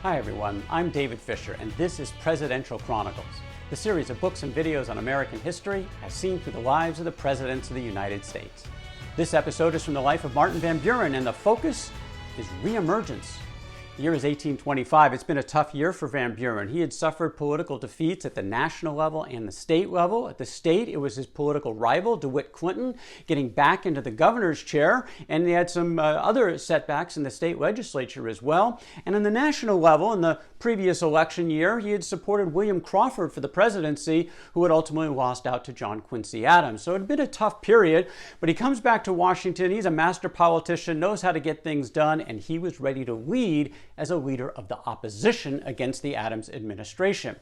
Hi everyone, I'm David Fisher, and this is Presidential Chronicles, the series of books and videos on American history as seen through the lives of the presidents of the United States. This episode is from the life of Martin Van Buren, and the focus is Re-emergence. The year is 1825. It's been a tough year for Van Buren. He had suffered political defeats at the national level and the state level. At the state, it was his political rival, DeWitt Clinton, getting back into the governor's chair, and he had some other setbacks in the state legislature as well. And on the national level, in the previous election year, he had supported William Crawford for the presidency, who had ultimately lost out to John Quincy Adams. So it had been a tough period, but he comes back to Washington. He's a master politician, knows how to get things done, and he was ready to lead as a leader of the opposition against the Adams administration.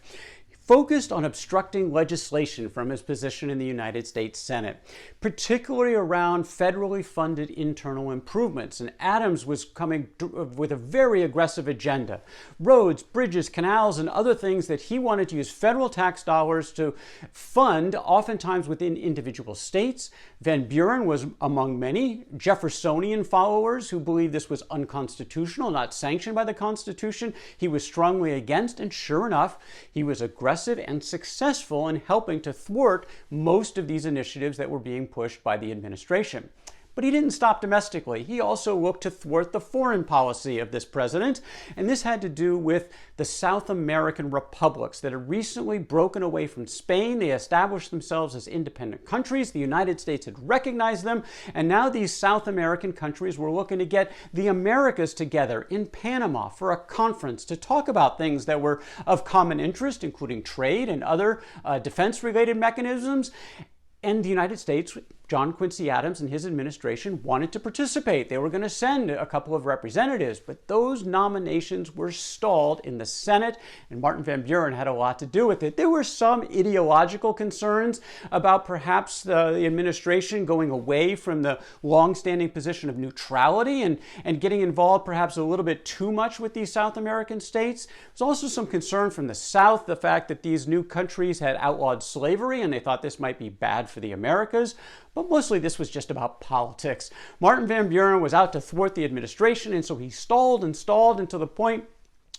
Focused on obstructing legislation from his position in the United States Senate, particularly around federally funded internal improvements. And Adams was coming with a very aggressive agenda. Roads, bridges, canals, and other things that he wanted to use federal tax dollars to fund, oftentimes within individual states. Van Buren was among many Jeffersonian followers who believed this was unconstitutional, not sanctioned by the Constitution. He was strongly against, and sure enough, he was aggressive and successful in helping to thwart most of these initiatives that were being pushed by the administration. But he didn't stop domestically. He also looked to thwart the foreign policy of this president, and this had to do with the South American republics that had recently broken away from Spain. They established themselves as independent countries. The United States had recognized them, and now these South American countries were looking to get the Americas together in Panama for a conference to talk about things that were of common interest, including trade and other defense-related mechanisms. And the United States, John Quincy Adams and his administration wanted to participate. They were going to send a couple of representatives, but those nominations were stalled in the Senate, and Martin Van Buren had a lot to do with it. There were some ideological concerns about perhaps the administration going away from the long-standing position of neutrality and getting involved perhaps a little bit too much with these South American states. There's also some concern from the South, the fact that these new countries had outlawed slavery, and they thought this might be bad for the Americas. But mostly this was just about politics. Martin Van Buren was out to thwart the administration, and so he stalled until the point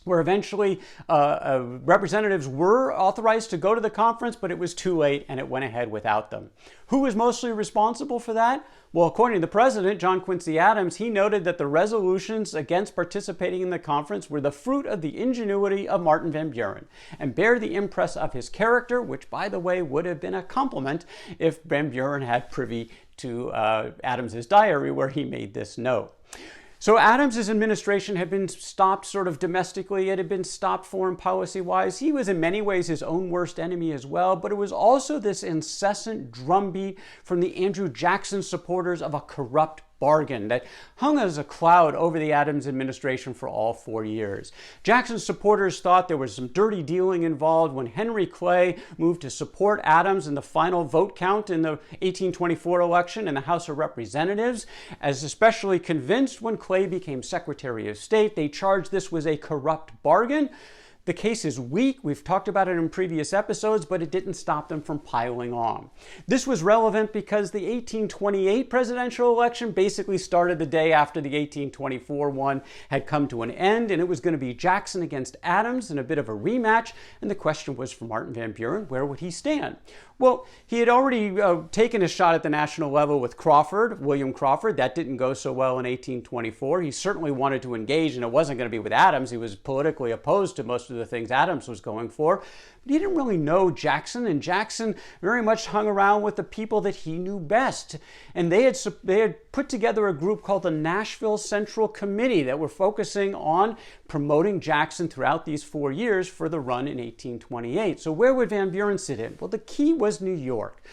where eventually representatives were authorized to go to the conference, but it was too late and it went ahead without them. Who was mostly responsible for that? Well, according to the president, John Quincy Adams, he noted that the resolutions against participating in the conference were the fruit of the ingenuity of Martin Van Buren and bear the impress of his character, which, by the way, would have been a compliment if Van Buren had privy to Adams's diary where he made this note. So Adams's administration had been stopped sort of domestically. It had been stopped foreign policy-wise. He was in many ways his own worst enemy as well, but it was also this incessant drumbeat from the Andrew Jackson supporters of a corrupt bargain that hung as a cloud over the Adams administration for all 4 years. Jackson's supporters thought there was some dirty dealing involved when Henry Clay moved to support Adams in the final vote count in the 1824 election in the House of Representatives. As especially convinced when Clay became Secretary of State, they charged this was a corrupt bargain. The case is weak. We've talked about it in previous episodes, but it didn't stop them from piling on. This was relevant because the 1828 presidential election basically started the day after the 1824 one had come to an end, and it was going to be Jackson against Adams in a bit of a rematch, and the question was for Martin Van Buren, where would he stand? Well, he had already taken a shot at the national level with William Crawford. That didn't go so well in 1824. He certainly wanted to engage, and it wasn't going to be with Adams. He was politically opposed to most of the things Adams was going for. But he didn't really know Jackson, and Jackson very much hung around with the people that he knew best. And they had put together a group called the Nashville Central Committee that were focusing on promoting Jackson throughout these 4 years for the run in 1828. So where would Van Buren sit in? Well, the key was New York.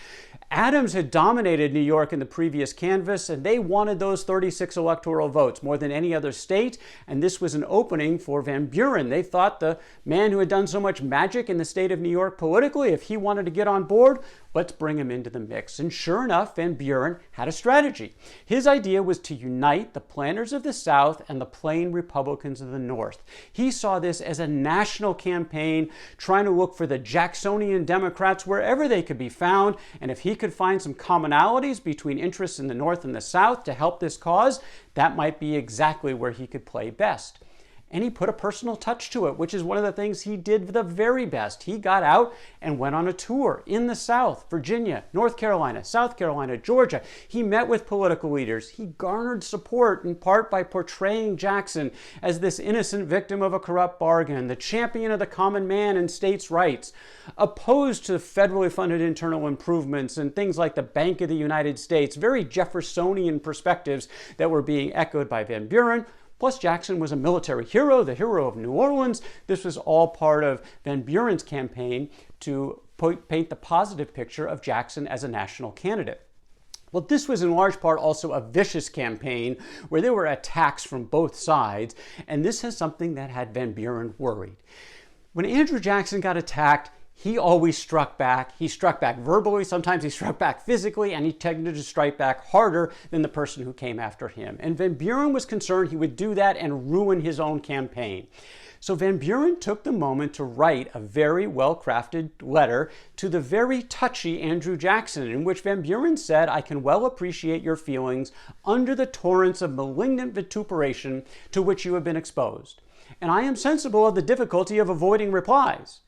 Adams had dominated New York in the previous canvass, and they wanted those 36 electoral votes more than any other state, and this was an opening for Van Buren. They thought the man who had done so much magic in the state of New York politically, if he wanted to get on board, let's bring him into the mix. And sure enough, Van Buren had a strategy. His idea was to unite the planters of the South and the plain Republicans of the North. He saw this as a national campaign, trying to look for the Jacksonian Democrats wherever they could be found, and if he could find some commonalities between interests in the North and the South to help this cause, that might be exactly where he could play best. and he put a personal touch to it, which is one of the things he did the very best. He got out and went on a tour in the South, Virginia, North Carolina, South Carolina, Georgia. He met with political leaders. He garnered support in part by portraying Jackson as this innocent victim of a corrupt bargain, the champion of the common man and states' rights, opposed to federally funded internal improvements and things like the Bank of the United States, very Jeffersonian perspectives that were being echoed by Van Buren. Plus, Jackson was a military hero, the hero of New Orleans. This was all part of Van Buren's campaign to paint the positive picture of Jackson as a national candidate. Well, this was in large part also a vicious campaign where there were attacks from both sides, and this is something that had Van Buren worried. When Andrew Jackson got attacked, he always struck back. He struck back verbally, sometimes he struck back physically, and he tended to strike back harder than the person who came after him. And Van Buren was concerned he would do that and ruin his own campaign. So Van Buren took the moment to write a very well-crafted letter to the very touchy Andrew Jackson, in which Van Buren said, "I can well appreciate your feelings under the torrents of malignant vituperation to which you have been exposed. And I am sensible of the difficulty of avoiding replies.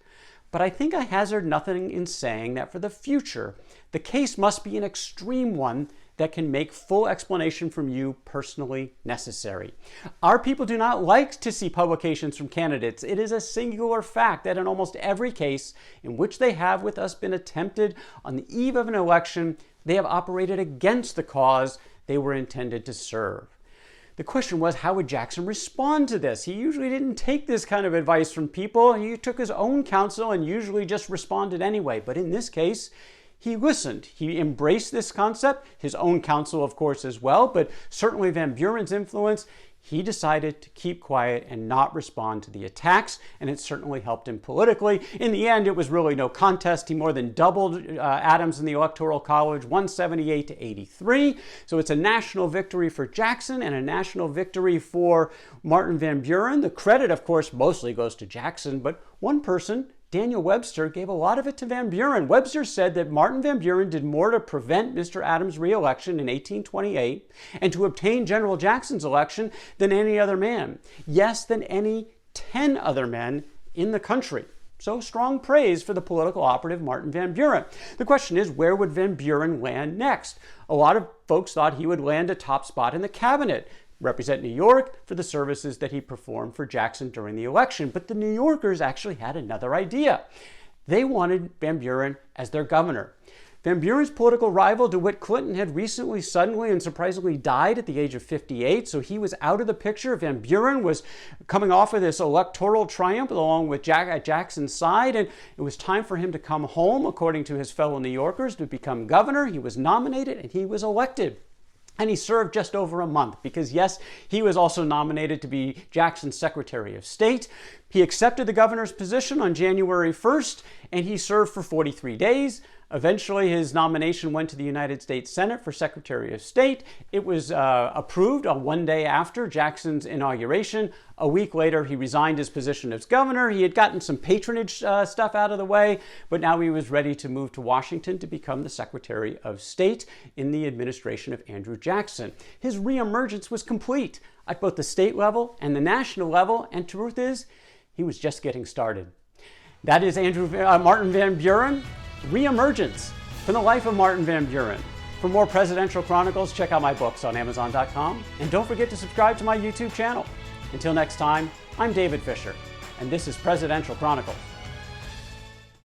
But I think I hazard nothing in saying that for the future, the case must be an extreme one that can make full explanation from you personally necessary. Our people do not like to see publications from candidates. It is a singular fact that in almost every case in which they have with us been attempted on the eve of an election, they have operated against the cause they were intended to serve." The question was, how would Jackson respond to this? He usually didn't take this kind of advice from people. He took his own counsel and usually just responded anyway. But in this case, he listened. He embraced this concept, his own counsel, of course, as well, but certainly Van Buren's influence. He decided to keep quiet and not respond to the attacks, and it certainly helped him politically. In the end, it was really no contest. He more than doubled Adams in the Electoral College, 178 to 83. So it's a national victory for Jackson and a national victory for Martin Van Buren. The credit, of course, mostly goes to Jackson, but one person, Daniel Webster, gave a lot of it to Van Buren. Webster said that Martin Van Buren did more to prevent Mr. Adams' re-election in 1828 and to obtain General Jackson's election than any other man. Yes, than any 10 other men in the country. So strong praise for the political operative Martin Van Buren. The question is, where would Van Buren land next? A lot of folks thought he would land a top spot in the cabinet, represent New York for the services that he performed for Jackson during the election. But the New Yorkers actually had another idea. They wanted Van Buren as their governor. Van Buren's political rival, DeWitt Clinton, had recently suddenly and surprisingly died at the age of 58, so he was out of the picture. Van Buren was coming off of this electoral triumph along with at Jackson's side, and it was time for him to come home, according to his fellow New Yorkers, to become governor. He was nominated and he was elected. And he served just over a month because, yes, he was also nominated to be Jackson's Secretary of State. He accepted the governor's position on January 1st, and he served for 43 days. Eventually, his nomination went to the United States Senate for Secretary of State. It was approved on one day after Jackson's inauguration. A week later, he resigned his position as governor. He had gotten some patronage stuff out of the way, but now he was ready to move to Washington to become the Secretary of State in the administration of Andrew Jackson. His re-emergence was complete at both the state level and the national level, and truth is, he was just getting started. That is Martin Van Buren. Re-emergence from the life of Martin Van Buren. For more presidential chronicles, check out my books on Amazon.com. And don't forget to subscribe to my YouTube channel. Until next time, I'm David Fisher, and this is Presidential Chronicles.